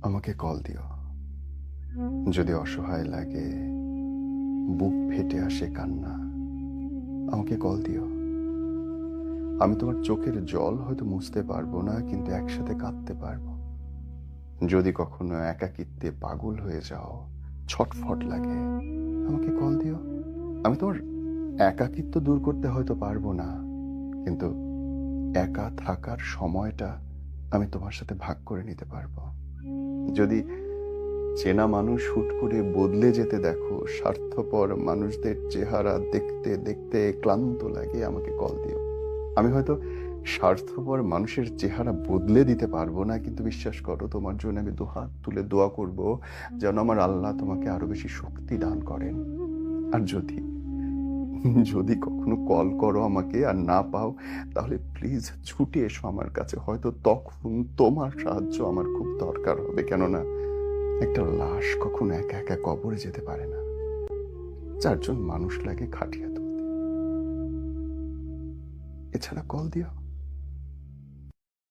আমাকে কল দিও। যদি অসহায় লাগে, বুক ফেটে আসে কান্না, আমাকে কল দিও। আমি তোমার চোখের জল হয়তো মুছতে পারবো না, কিন্তু একসাথে কাঁদতে পারবো। যদি কখনো একাকিত্বে পাগল হয়ে যাও, ছটফট লাগে, আমাকে কল দিও। আমি তোমার একাকিত্ব দূর করতে হয়তো পারবো না, কিন্তু একা থাকার সময়টা আমি তোমার সাথে ভাগ করে নিতে পারবো। যদি চেনা মানুষ হুট করে বদলে যেতে দেখো, স্বার্থপর মানুষদের চেহারা দেখতে দেখতে ক্লান্ত লাগে, আমাকে কল দিও। আমি হয়তো স্বার্থপর মানুষের চেহারা বদলে দিতে পারবো না, কিন্তু বিশ্বাস করো, তোমার জন্য আমি দুহাত তুলে দোয়া করব যেন আমার আল্লাহ তোমাকে আরো বেশি শক্তি দান করেন। আর যদি যদি কখনো কল করো আমাকে আর না পাও, তাহলে প্লিজ ছুটে এসো আমার কাছে। হয়তো তখন তোমার সাহায্য আমার খুব দরকার হবে, কেননা একটা লাশ কখনো একা একা কবরে যেতে পারে না। চারজন মানুষ লাগে খাটিয়া তুলতে। এছাড়া কল দিও।